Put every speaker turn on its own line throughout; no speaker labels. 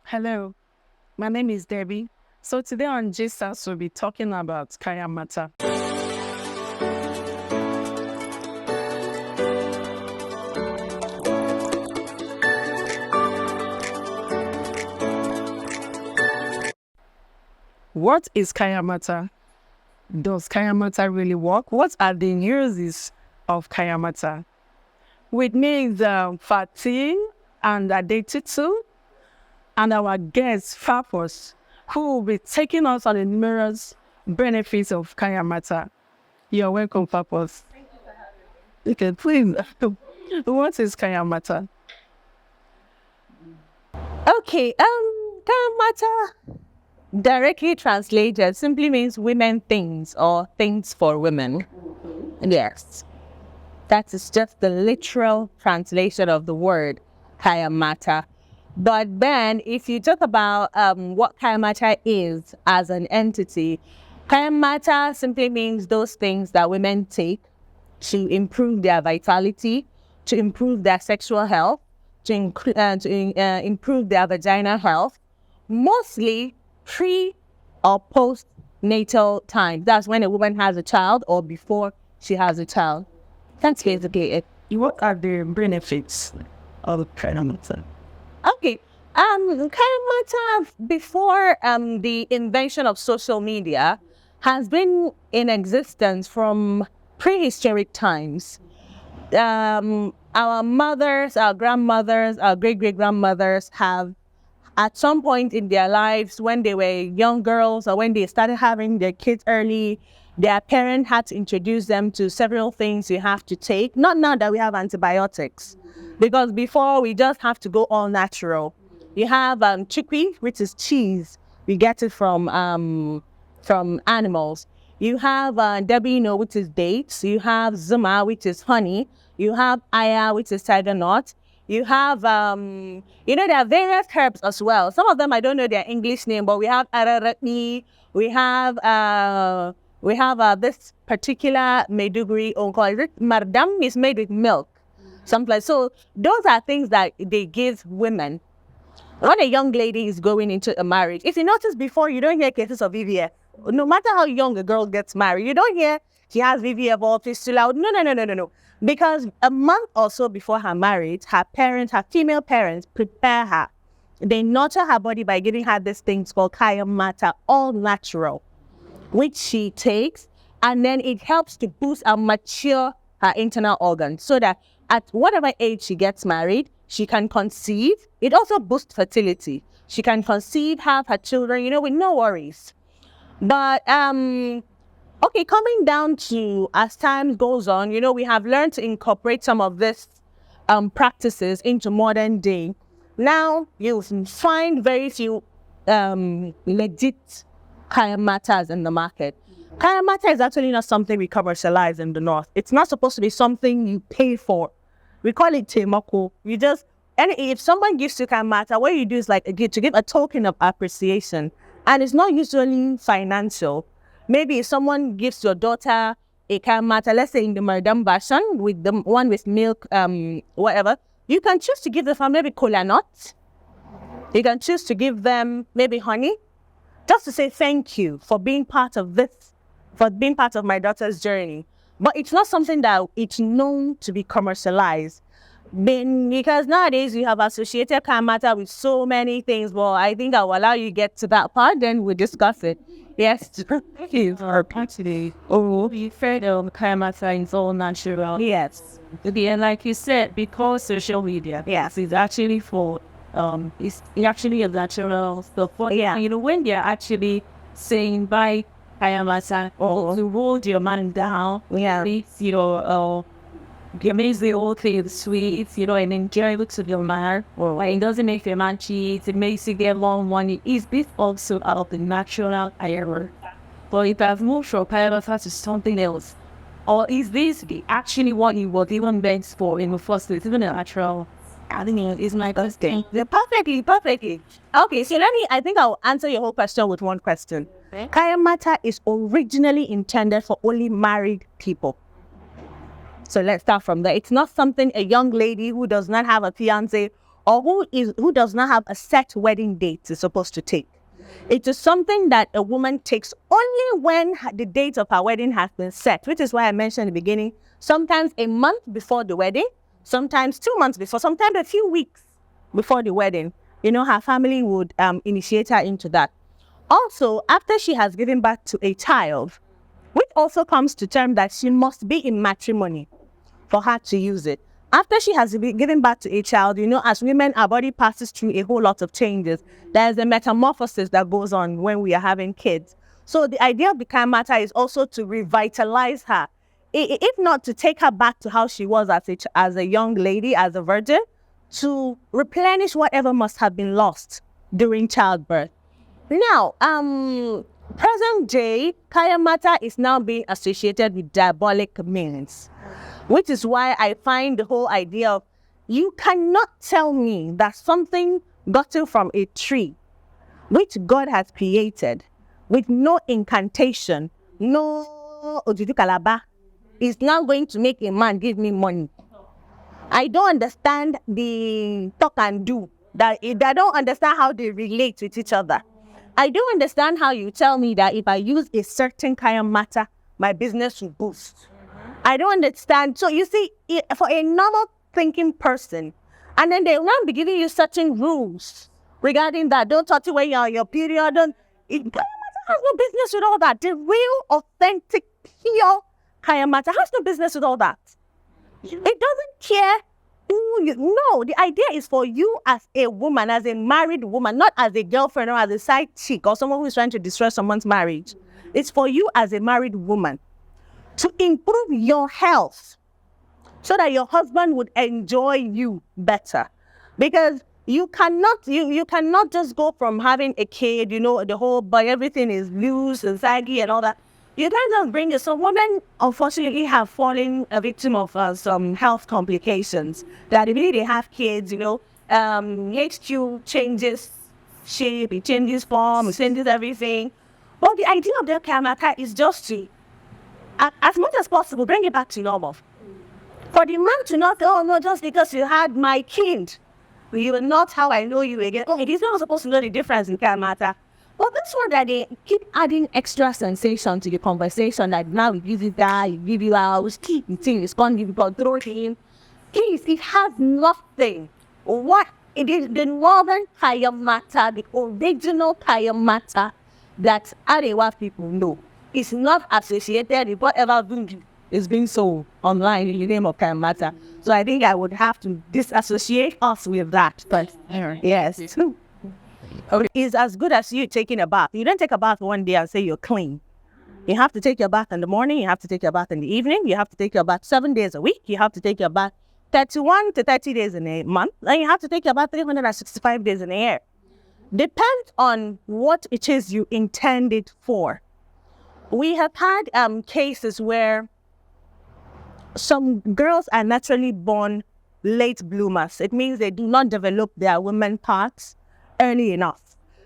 Hello, my name is Debbie. So today on GistStarz, we'll be talking about Kayamata. What is Kayamata? Does Kayamata really work? What are the uses of Kayamata? With me is Fatih and Adetutu, and our guest, Fapos, who will be taking us on the numerous benefits of Kayamata. You're welcome, Fapos.
Thank you for having me.
Okay, please. What is Kayamata?
Okay, Kayamata, directly translated, simply means women things or things for women. Yes. That is just the literal translation of the word Kayamata. But then, if you talk about what Kayamata is as an entity, Kayamata simply means those things that women take to improve their vitality, to improve their sexual health, to improve their vaginal health, mostly pre or post-natal time. That's when a woman has a child or before she has a child. That's basically it.
What are the benefits of Kayamata?
Okay. Kayamata, before the invention of social media, has been in existence from prehistoric times. Our mothers, our grandmothers, our great-great-grandmothers have, at some point in their lives, when they were young girls or when they started having their kids early, their parent had to introduce them to several things you have to take. Not now that we have antibiotics, because before we just have to go all natural. You have chickpea, which is cheese. We get it from animals. You have dabino, which is dates. You have zuma, which is honey. You have aya, which is tigernut. You have, there are various herbs as well. Some of them, I don't know their English name, but we have araratni. We have this particular Maiduguri oncall. Mardam is made with milk. Something like so. Those are things that they give women. When a young lady is going into a marriage, if you notice before, you don't hear cases of VVF. No matter how young a girl gets married, you don't hear she has VVF or fistula. No. Because a month or so before her marriage, her female parents prepare her. They nurture her body by giving her this thing called Kayamata, all natural, which she takes, and then it helps to boost and mature her internal organs so that at whatever age she gets married, she can conceive. It also boosts fertility. She can conceive, have her children, with no worries. But, okay, coming down to as time goes on, we have learned to incorporate some of this practices into modern day. Now, you find very few legit Kayamatas in the market. Kayamata is actually not something we commercialize in the North. It's not supposed to be something you pay for. We call it temako. And if someone gives you Kayamata, what you do is to give a token of appreciation. And it's not usually financial. Maybe if someone gives your daughter a Kayamata, let's say in the Mardam version, with the one with milk, whatever, you can choose to give the family maybe cola nut. You can choose to give them maybe honey, just to say thank you for being part of this, for being part of my daughter's journey. But it's not something that it's known to be commercialized. Because nowadays you have associated Kayamata with so many things. Well, I think I will allow you to get to that part, then we'll discuss it. Yes.
Thank you for today. We fed Kayamata is all natural.
Yes.
And like you said, because social media,
yes,
it's actually for it's actually a natural stuff. But when they're actually saying buy Kayamata or to roll your man down, it's, it makes the whole thing sweet, and enjoyable to your man. It doesn't make your man cheat, it makes you get more money. Is this also out of the natural era? But it has moved from Kayamata to something else. Or is this actually what it was even meant for in the first place, even a natural? I think it's my question.
Perfectly. Okay, so I think I'll answer your whole question with one question. Okay. Kayamata is originally intended for only married people. So let's start from there. It's not something a young lady who does not have a fiancé or who does not have a set wedding date is supposed to take. It is something that a woman takes only when the date of her wedding has been set, which is why I mentioned in the beginning, sometimes a month before the wedding, sometimes 2 months before, sometimes a few weeks before the wedding. Her family would initiate her into that. Also, after she has given birth to a child, which also comes to term that she must be in matrimony for her to use it. After she has given birth to a child, as women, our body passes through a whole lot of changes. There's a metamorphosis that goes on when we are having kids. So the idea of the Kayamata is also to revitalize her, if not to take her back to how she was as a young lady, as a virgin, to replenish whatever must have been lost during childbirth. Now, present day, Kayamata is now being associated with diabolic means, which is why I find the whole idea of, you cannot tell me that something gotten from a tree, which God has created, with no incantation, no ojuju kalaba, is now going to make a man give me money. I don't understand the talk and do. I don't understand how they relate with each other. I don't understand how you tell me that if I use a certain Kayamata, my business will boost. I don't understand. So you see, for a normal thinking person, and then they will not be giving you certain rules regarding that. Don't touch it when you're on your period. Kayamata has no business with all that. The real, authentic, pure Kayamata has no business with all that. It doesn't care who you. No, the idea is for you as a woman, as a married woman, not as a girlfriend or as a side chick or someone who is trying to destroy someone's marriage. It's for you as a married woman to improve your health so that your husband would enjoy you better. Because you cannot just go from having a kid, the whole boy, everything is loose and saggy and all that. You can't just bring it. So women, unfortunately, have fallen a victim of some health complications. That if they have kids, HQ changes shape, it changes form, it changes everything. But the idea of the Kayamata is just to, as much as possible, bring it back to normal. For the man to not, oh no, just because you had my kid, you are not how I know you again. Okay, he's not supposed to know the difference in Kayamata. But this one that they keep adding extra sensation to the conversation, that now we give you that, you give you out, keep eating, it's going to give you control him. Please, it has nothing. What it is, the Northern Kayamata, the original Kayamata that Arewa people know, is not associated with whatever is being sold online in the name of Kayamata. So I think I would have to disassociate us with that. But yes. Okay. It's as good as you taking a bath. You don't take a bath one day and say you're clean. You have to take your bath in the morning. You have to take your bath in the evening. You have to take your bath 7 days a week. You have to take your bath 31 to 30 days in a month. And you have to take your bath 365 days in a year. Depends on what it is you intend it for. We have had cases where some girls are naturally born late bloomers. It means they do not develop their women parts early enough.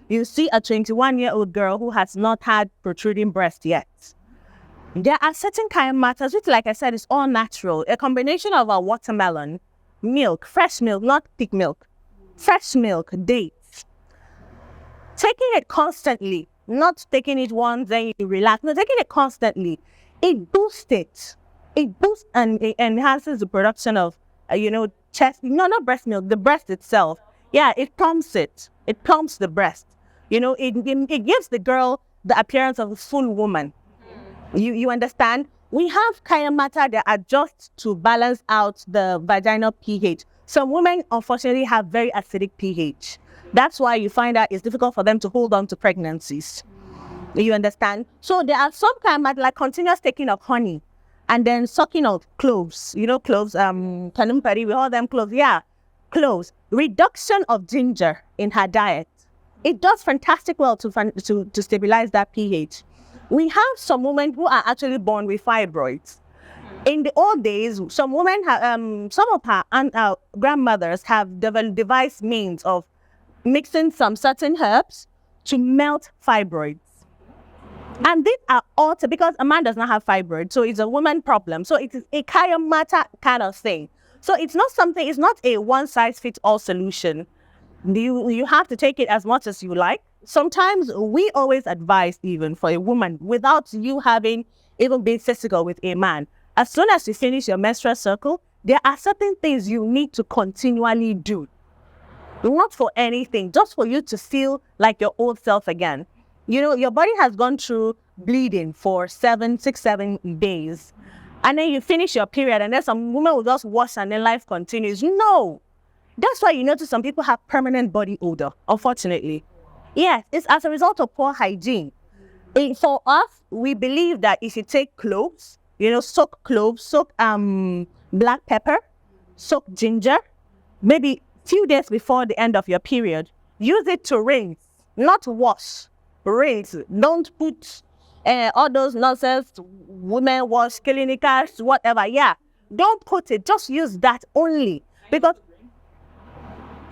You see a 21-year-old girl who has not had protruding breast yet. There are certain Kayamatas, which, like I said, is all natural. A combination of a watermelon, milk, fresh milk, not thick milk, fresh milk, dates. Taking it constantly, not taking it once, then you relax. No, taking it constantly, it boosts it. It boosts and it enhances the production of, not breast milk, the breast itself. Yeah, it pumps it. It pumps the breast. It gives the girl the appearance of a full woman. You understand? We have Kayamata that adjust to balance out the vaginal pH. Some women, unfortunately, have very acidic pH. That's why you find that it's difficult for them to hold on to pregnancies. You understand? So there are some Kayamata, like continuous taking of honey and then sucking of cloves. Cloves, kanumpari, we call them cloves. Yeah, cloves. Reduction of ginger in her diet. It does fantastic well to stabilize that pH. We have some women who are actually born with fibroids. In the old days, some women have, some of her grandmothers have devised means of mixing some certain herbs to melt fibroids. And these are because a man does not have fibroids, so it's a woman problem. So it is a Kayamata kind of thing. So it's not a one-size-fits-all solution. You have to take it as much as you like. Sometimes we always advise, even for a woman, without you having even been physical with a man, as soon as you finish your menstrual cycle, there are certain things you need to continually do. Not for anything, just for you to feel like your old self again. You know, your body has gone through bleeding for 7 days. And then you finish your period, and then some woman will just wash and then life continues. No. That's why you notice some people have permanent body odor, unfortunately. Yes, it's as a result of poor hygiene. For us, we believe that if you take cloves, soak cloves, soak black pepper, soak ginger, maybe few days before the end of your period, use it to rinse, not wash. Rinse. Don't put all those nonsense, women wash, clinicals, whatever. Yeah, don't put it. Just use that only. Because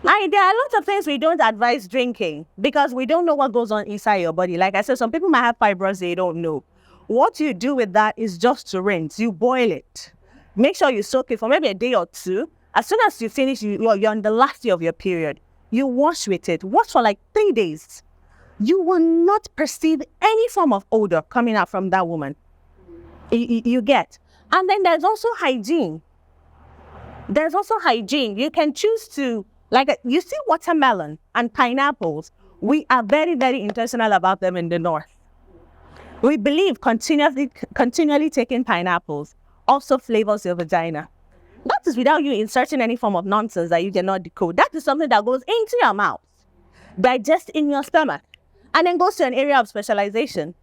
there are lots of things we don't advise drinking because we don't know what goes on inside your body. Like I said, some people might have fibroids they don't know. What you do with that is just to rinse. You boil it. Make sure you soak it for maybe a day or two. As soon as you finish, you're on the last day of your period. You wash with it. Wash for like 3 days. You will not perceive any form of odor coming out from that woman. You get. And then there's also hygiene. You can choose to, like, you see watermelon and pineapples. We are very, very intentional about them in the North. We believe continually taking pineapples also flavors your vagina. That is without you inserting any form of nonsense that you cannot decode. That is something that goes into your mouth, digests in your stomach, and then goes to an area of specialization.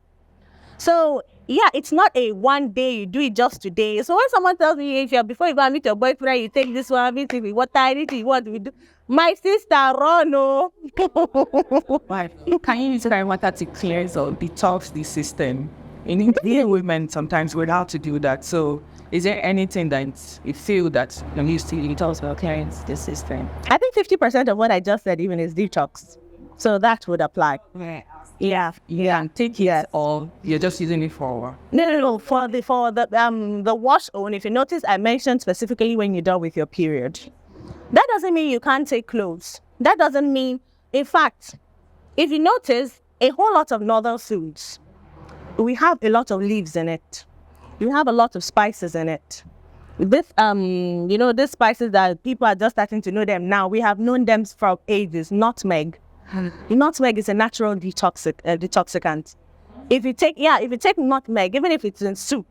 So, yeah, it's not a one day, you do it just today. So when someone tells me, before you go and meet your boyfriend, you take this one, meet him, what anything you want to do. My sister, run, no.
Can you use Kayamata to cleanse or detox the system? In Indian women, sometimes we're how to do that. So is there anything that you feel that you used to detox or cleanse the system?
I think 50% of what I just said even is detox. So that would apply. Yeah.
And take it, or you're just using it for?
No. For the wash on, if you notice, I mentioned specifically when you're done with your period. That doesn't mean you can't take cloves. That doesn't mean, in fact, if you notice, a whole lot of northern foods, we have a lot of leaves in it. We have a lot of spices in it. This, these spices that people are just starting to know them now, we have known them for ages. Nutmeg. Nutmeg is a natural detoxicant. If you take nutmeg, even if it's in soup,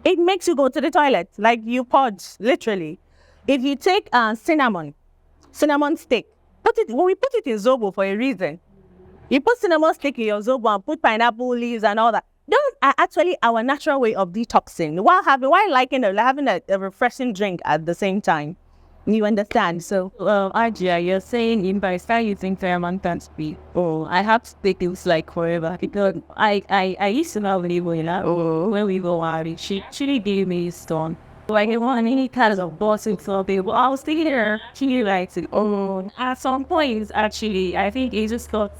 it makes you go to the toilet, like you purge, literally. If you take cinnamon stick, we put it in zobo for a reason. You put cinnamon stick in your zobo and put pineapple leaves and all that. Those are actually our natural way of detoxing, while having a refreshing drink at the same time. You understand? So,
Ajia, you're saying if I start using Kayamata to be, I have to take this like forever because I used to have a when we go out, she gave me a stone. Like I want any kind of bossing something. Well, I was thinking her, she likes it. At some point, actually, I think it just got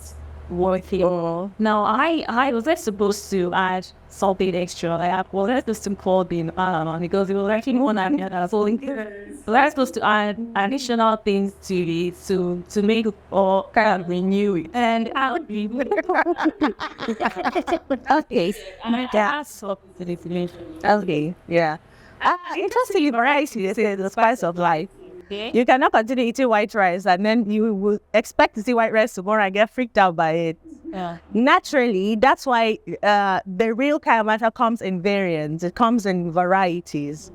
worth it. Now, I was not supposed to add something extra. I was not supposed to call them because it was actually one I had. So I was supposed to add additional things to it to make it all kind of renew it. And I would be okay.
Okay, yeah. Interestingly, variety is the spice of life.
Okay.
You cannot continue eating white rice and then you will expect to see white rice tomorrow and get freaked out by it.
Yeah.
Naturally, that's why the real Kayamata comes in variants. It comes in varieties.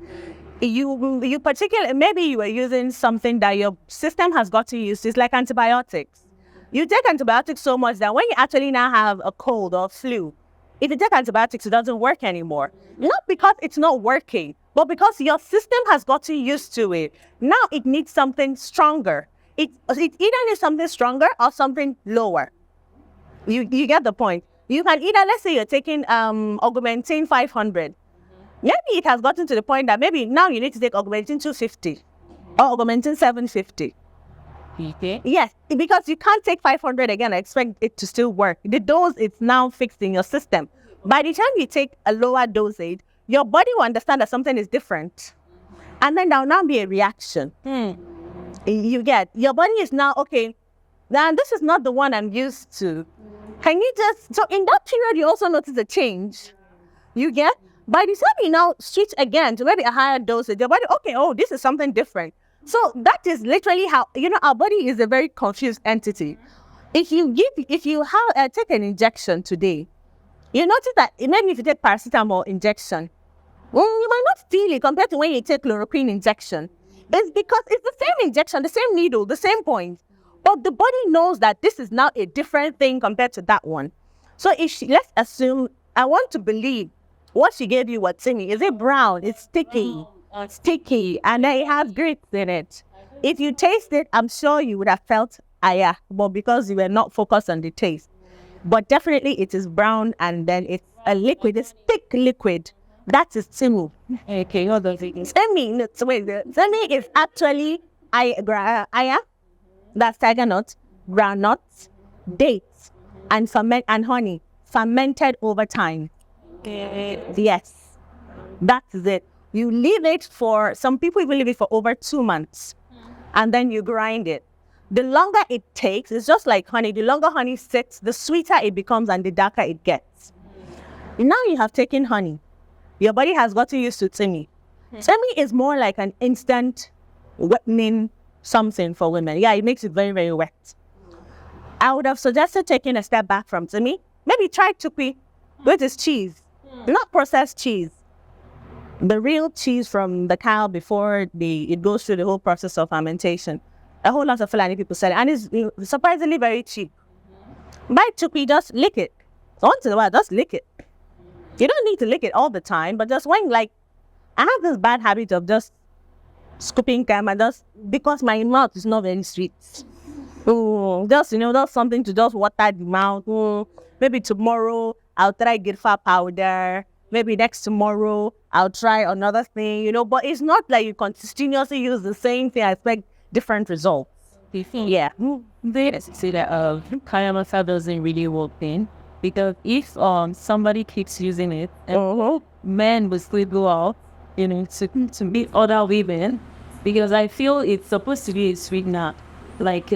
You particularly, maybe you were using something that your system has gotten used to. It's like antibiotics. You take antibiotics so much that when you actually now have a cold or flu, if you take antibiotics, it doesn't work anymore. Not because it's not working, but because your system has gotten used to it. Now it needs something stronger. It either needs something stronger or something lower. You get the point. You can either, let's say you're taking Augmentin 500. Maybe it has gotten to the point that maybe now you need to take Augmentin 250 or Augmentin 750.
Okay.
Yes, because you can't take 500 again and expect it to still work. The dose is now fixed in your system. By the time you take a lower dosage, your body will understand that something is different. And then there'll now be a reaction. You get, your body is now, okay, now this is not the one I'm used to. Can you just, so in that period, you also notice a change. You get, by the time you now switch again to maybe a higher dosage, your body, okay, oh, this is something different. So that is literally how, our body is a very confused entity. If you take an injection today, you notice that maybe if you take paracetamol injection, you might not feel it compared to when you take chloroquine injection. It's because it's the same injection, the same needle, the same point. But the body knows that this is now a different thing compared to that one. So let's assume, I want to believe what she gave you was Timmy. Is it brown? It's sticky. Sticky. And then it has grits in it. If you taste it, I'm sure you would have felt aya, but because you were not focused on the taste. But definitely it is brown, and then it's a liquid, it's thick liquid. That is Timu.
Okay, other things.
Semi is actually aya, that's tigernut, groundnuts, dates, and honey, fermented over time. Yes, that is it. You leave it for, some people even leave it for over 2 months, and then you grind it. The longer it takes, it's just like honey. The longer honey sits, the sweeter it becomes and the darker it gets. Now you have taken honey. Your body has gotten used to Timmy. Timmy is more like an instant wettening something for women. Yeah, it makes it very, very wet. I would have suggested taking a step back from Timmy. Maybe try Tukwi, which is cheese. Not processed cheese. The real cheese from the cow before it goes through the whole process of fermentation. A whole lot of Fulani people sell it, and it's surprisingly very cheap. Buy Tukwi, just lick it. Once in a while, just lick it. You don't need to lick it all the time, but just when, like, I have this bad habit of just scooping Kayamata, just because my mouth is not very sweet. Just something to just water the mouth. Maybe tomorrow I'll try girfa powder. Maybe next tomorrow I'll try another thing, but it's not like you continuously use the same thing. I expect different results. Yeah.
They say that Kayamata doesn't really work in, because if somebody keeps using it, men will still go out, to meet other women, because I feel it's supposed to be a sweetener, like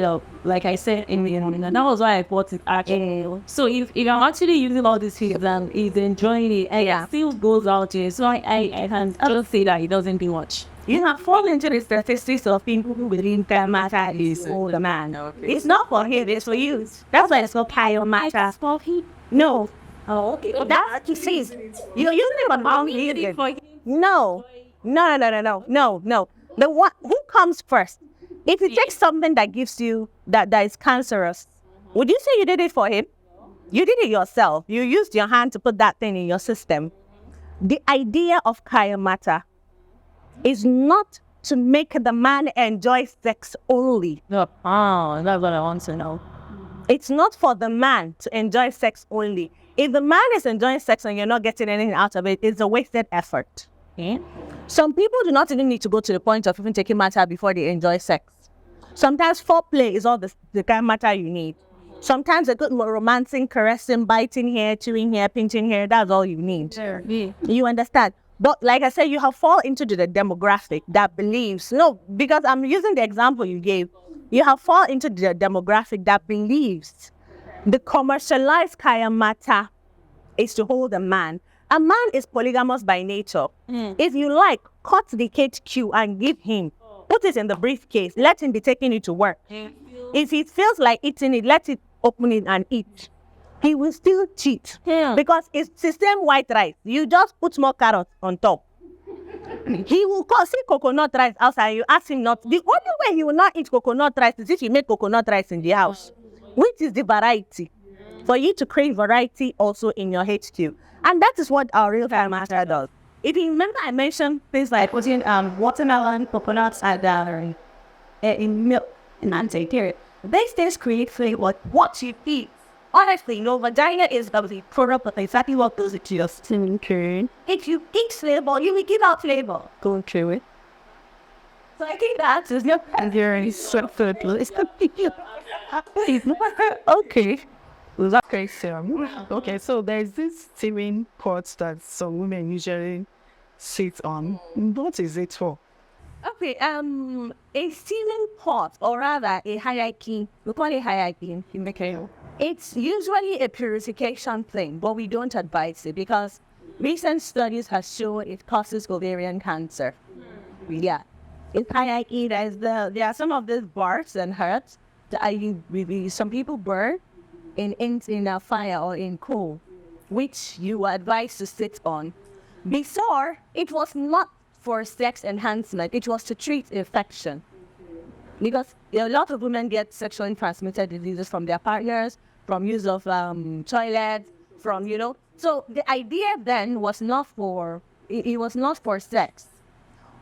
I said in the morning, and that was why I bought it actually. So if I'm actually using all these things and he's enjoying it, and it still goes out here, so I can just say that it doesn't do much.
You have fallen into the statistics of people who believe Kayamata is all the man. Okay. It's not for him, it's for you. That's why it's called Kayamata. It's for him. No. Oh, okay. That's what he says. You're using it among you. No. The one who comes first? If you take something that gives you that is cancerous, would you say you did it for him? You did it yourself. You used your hand to put that thing in your system. The idea of Kayamata is not to make the man enjoy sex only.
That's what I want to know.
It's not for the man to enjoy sex only. If the man is enjoying sex and you're not getting anything out of it, it's a wasted effort.
Okay.
Some people do not even need to go to the point of even taking matter before they enjoy sex. Sometimes foreplay is all the kind of matter you need. Sometimes a good romancing, caressing, biting here, chewing here, pinching here, that's all you need.
Sure.
You understand? But like I said, you have fallen into the demographic that believes, because I'm using the example you gave, you have fallen into the demographic that believes the commercialized Kayamata is to hold a man. A man is polygamous by nature. If you like, cut the HQ and give him. Put it in the briefcase. Let him be taking it to work. If he feels like eating it, let it open it and eat. He will still cheat. Because it's the same white rice. You just put more carrots on top. He will see coconut rice outside. You ask him not. The only way he will not eat coconut rice is if you make coconut rice in the house. Which is the variety. For you to crave variety also in your HQ. And that is what our real Kayamata does. If you remember, I mentioned things like putting watermelon, coconuts, and in milk and antibacterial. These things create flavor. What you eat. Honestly, vagina is the product of exactly what goes into your skin. If you eat flavor, you will give out flavor.
Go through it.
So I think that is your
very sweet food.
Okay. Okay, so there's this steaming pot that some women usually sit on. What is it for?
Okay, a steaming pot, or rather a hierarchy, we call it hierarchy.
Okay.
It's usually a purification thing, but we don't advise it because recent studies have shown it causes ovarian cancer. Yeah. It's hierarchy, there are some of these barks and herbs that some people burn in a fire or in coal, which you were advised to sit on. Before, it was not for sex enhancement, it was to treat infection. Because a lot of women get sexually transmitted diseases from their partners, from use of toilets, So the idea then was not for, it was not for sex.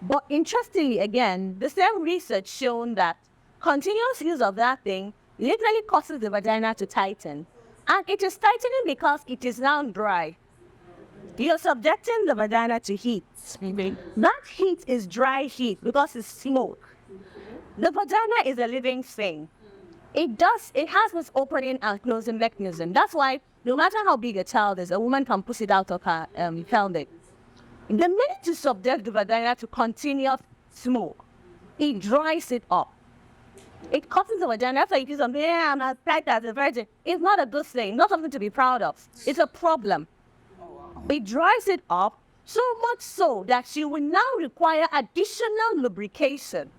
But interestingly, again, the same research shown that continuous use of that thing literally causes the vagina to tighten. And it is tightening because it is now dry. You're subjecting the vagina to heat. That heat is dry heat because it's smoke. The vagina is a living thing. It has this opening and closing mechanism. That's why no matter how big a child is, a woman can push it out of her pelvic. The minute you subject the vagina to continuous smoke, it dries it up. It causes the vagina. After you do something, I'm as tight as a virgin. It's not a good thing, not something to be proud of. It's a problem. It dries it up so much so that she will now require additional lubrication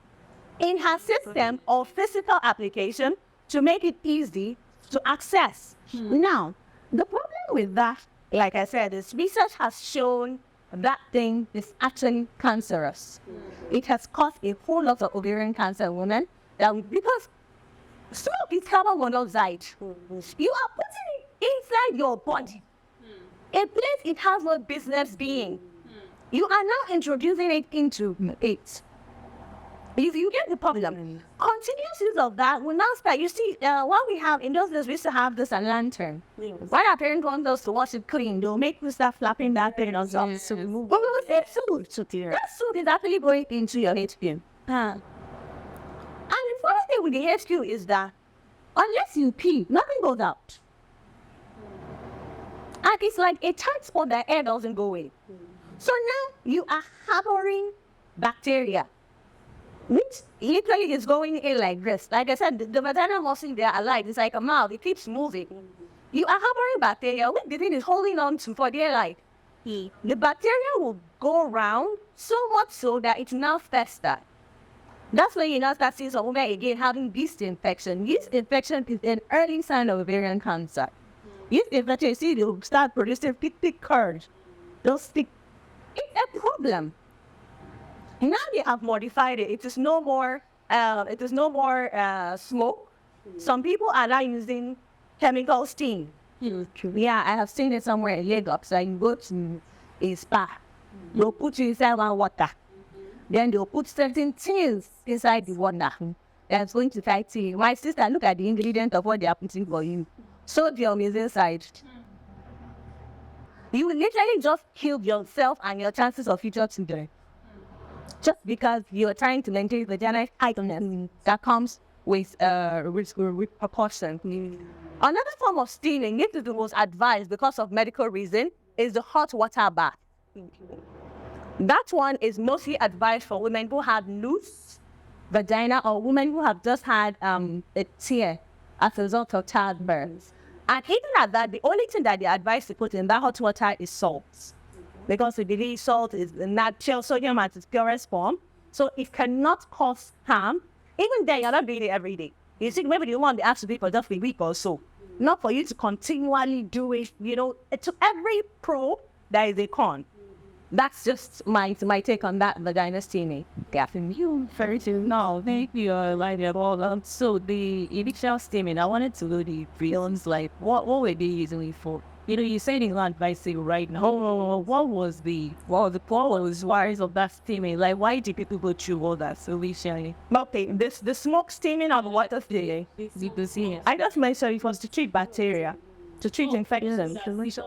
in her system or physical application to make it easy to access. Now, the problem with that, like I said, is research has shown that thing is actually cancerous. It has caused a whole lot of ovarian cancer in women because smoke is carbon monoxide. You are putting it inside your body. A place it has no business being. You are now introducing it into it. If you get the problem, continuous use of that will now start. You see, what we have in those days, we used to have this a lantern. When our parents want us to wash it clean, they'll make you start flapping that thing or something. That suit is actually going into your HQ. And the first thing with the HQ is that unless you pee, nothing goes out. And it's like a tight spot that air doesn't go in. So now you are harboring bacteria, which literally is going in like this. Like I said, the vagina muscle, they are alive. It's like a mouth. It keeps moving. You are harboring bacteria, which the thing is holding on to for dear life. The bacteria will go around so much so that it now festers. That's when you now start seeing some women again having yeast infection. Yeast infection is an early sign of ovarian cancer. Yeast infection, you see, they'll start producing thick curds. Those thick. It's a problem. Now they have modified it. It is no more smoke. Some people are now using chemical steam. Yeah, I have seen it somewhere in Lagos. So you go to a spa, they'll put you inside one water. Then they'll put certain things inside the water. That's going to fight you. My sister, look at the ingredient of what they are putting for you. Sodium is inside. You will literally just kill yourself and your chances of future children. Just because you're trying to maintain vaginal tightness that comes with repercussions. Another form of steaming, this is the most advised because of medical reason, is the hot water bath. That one is mostly advised for women who have loose vagina or women who have just had a tear as a result of childbirth. And even at that, the only thing that they advise to put in that hot water is salt. Because we believe salt is the natural sodium at its purest form. So it cannot cause harm. Even then, you're not doing it every day. You see, maybe you want the apps to be for just a week or so. Not for you to continually do it, to every pro, there is a con. That's just my take on that vagina steaming. Yeah.
You very to now. Thank you, all. So the initial steaming, I wanted to know the reasons, like what were they using it for? You said in advice right now. What was the wires of that steaming? Like, why did people go through all that? So we share.
Okay, the smoke steaming and water steaming. I just mentioned it was to treat bacteria, to treat infections.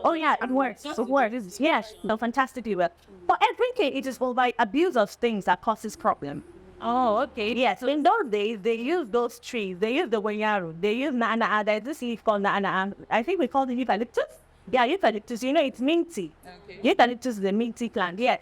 Oh yeah, it works. It works. Yes, no, fantastically well. For everything, it is for by abuse of things that causes problem.
Oh, okay.
Yes, in those days, they used those trees. They used the wanyaru. They used na'ana'a. There's this leaf called na'ana'a. I think we call it eucalyptus. Yeah, eucalyptus. It's minty. Okay. Eucalyptus is a minty plant. Yes.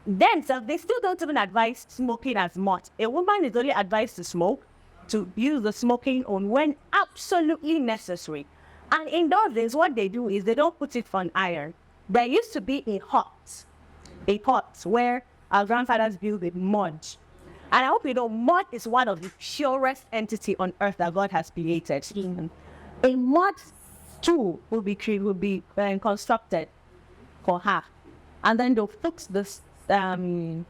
Then, so they still don't even advise smoking as much. A woman is only advised to smoke, to use the smoking on when absolutely necessary. And in those days, what they do is they don't put it on iron. There used to be a pot where our grandfathers built with mud. And I hope you know, mud is one of the purest entity on earth that God has created. A mud stool will be constructed for her. And then they'll fix this, the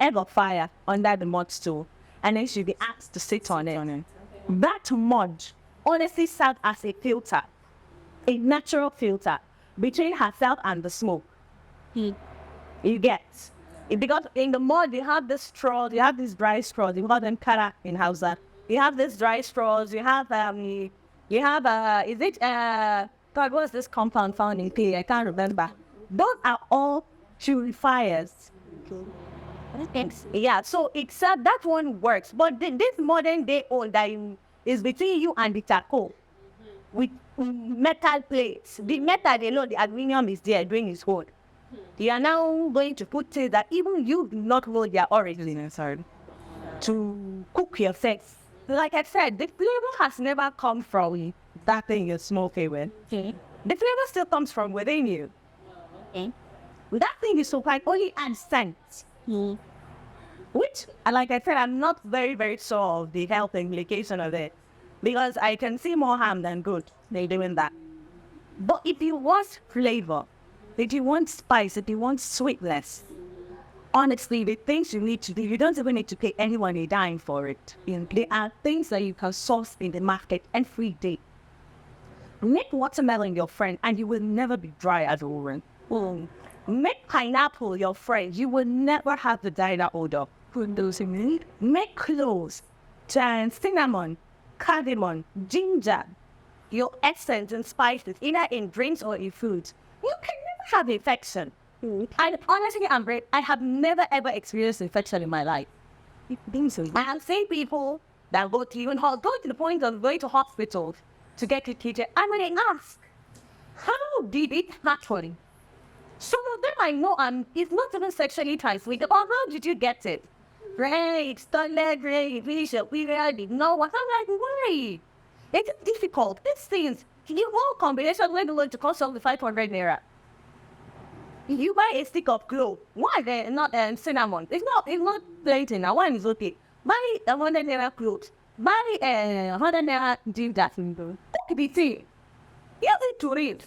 egg of fire under the mud stool. And then she'll be asked to sit on it. That mud honestly served as a filter, a natural filter between herself and the smoke. You get it, because in the mud you have this straw, you have these dry straws, you call them kara in Hausa. You have these dry straws, you have God, what's this compound found in pea? I can't remember. Those are all purifiers. Yeah, so it's that one works, but this modern day old that is between you and the charcoal with metal plates. The metal alone, the aluminum is there doing its work. You are now going to put things that even you do not know their origin inside to cook yourself. Like I said, the flavor has never come from that thing you're smoking with. The flavor still comes from within you. That thing is so like only adds scent. Which, like I said, I'm not very, very sure of the health implication of it, because I can see more harm than good they doing that. But if you want flavor, if you want spice, if you want sweetness, honestly, the things you need to do, you don't even need to pay anyone a dime for it. There are things that you can source in the market every day. Make watermelon your friend and you will never be dry as a woman. Make pineapple your friend, you will never have the diner odor. Make cloves, cinnamon, cardamom, ginger, your essence and spices, either in drinks or in food. You can never have infection. And honestly, I have never ever experienced infection in my life. I have seen people that go to the point of going to hospitals to get it treated. And when they ask, how did it happen? Some of them I know it's not even sexually transmitted. But how did you get it? Great, standard, great, bishop, we already know what. I'm like, why? It's difficult. These things, you whole combination when you learn to cost only 500 naira. You buy a stick of clove. Why they not cinnamon? It's not plating. Now one is okay. Buy 100 naira cloves. Buy 100 naira ginger. TBT. You need to read.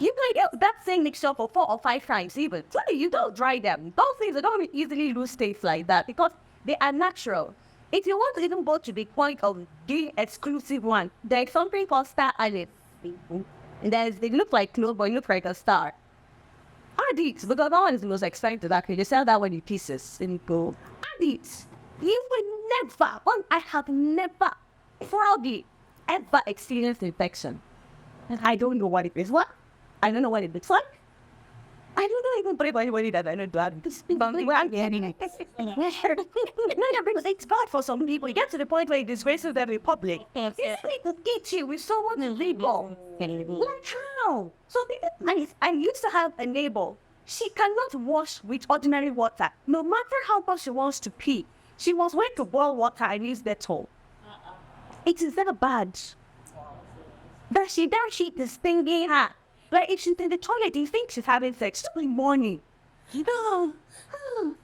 You can get that same mixture for 4 or 5 times even. So you don't dry them. Those things, they don't easily lose taste like that because they are natural. If you want to even go to the point of the exclusive one, there's something called star anise. They look like clove, but it looks like a star. Add it, because that one is the most expensive actually. They sell that one in pieces in gold. Add it. You will never, I have never, proudly, ever experienced infection. And I don't know what it is. What? I don't know what it looks like. I don't even pray for anybody that I know to have this. I'm getting it. Because it's bad for some people. You get to the point where it disgraces them in public. It's like to get you with someone to label. Like how? So I used to have a neighbor. She cannot wash with ordinary water. No matter how much she wants to pee, she was going to boil water and use Dettol. It is that bad. That she is stinging her. Like if she's in the toilet, you think she's having sex every morning. No, I'm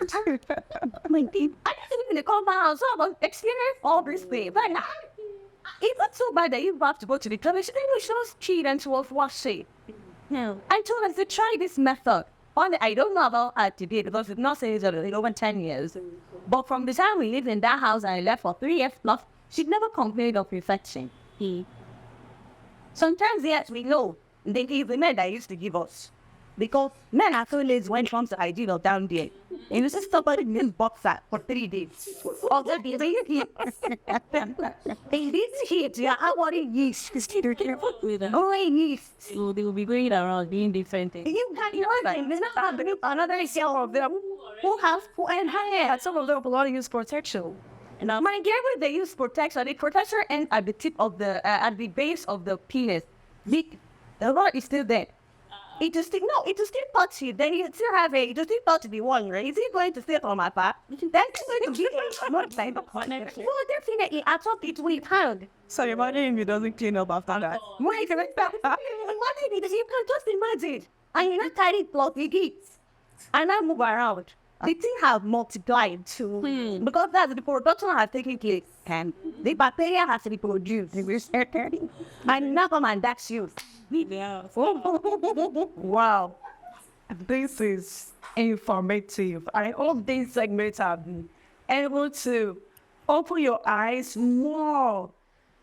tired. I didn't even come out, so I'm experiencing all this thing. But it's not so bad that you have to go to the toilet. She was cheating and she was washing. No. I told her to try this method. I don't know about her today because it's not saying it's over 10 years. But from the time we lived in that house and I left for 3 years plus, she never complained of infection. Sometimes, yes, we know. They give the men that used to give us. Because men are so lazy when it comes to hygiene or down there. And you see somebody in this boxer for 3 days. Also, they this heat, yeah, I want to yeast. Only yeast.
So they will be going around doing different things.
You can imagine, there's not another cell of them who have, and some of them will not use protection. Now, my girl, when they use protection, the protection ends at the tip of at the base of the penis. The rod is still there. it will still touch you. Then you still have it will still touch the one, right? Is it going to stay on my back? Then it's going to be not like well, definitely I thought it with hand.
So imagine if it doesn't clean up after that.
Wait, imagine it, you can just imagine. And you not carry it plus it eats. And I move around. The thing have multiplied too. Because that's the production has taken place. And the bacteria has to be produced. And now come and that's you.
Yeah.
Wow. This is informative. I hope these segments have been able to open your eyes more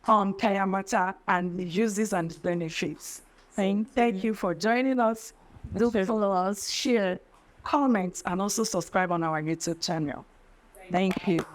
on Kayamata and the uses and benefits. Thank you for joining us. Do follow us, share, comment, and also subscribe on our YouTube channel. Thank you.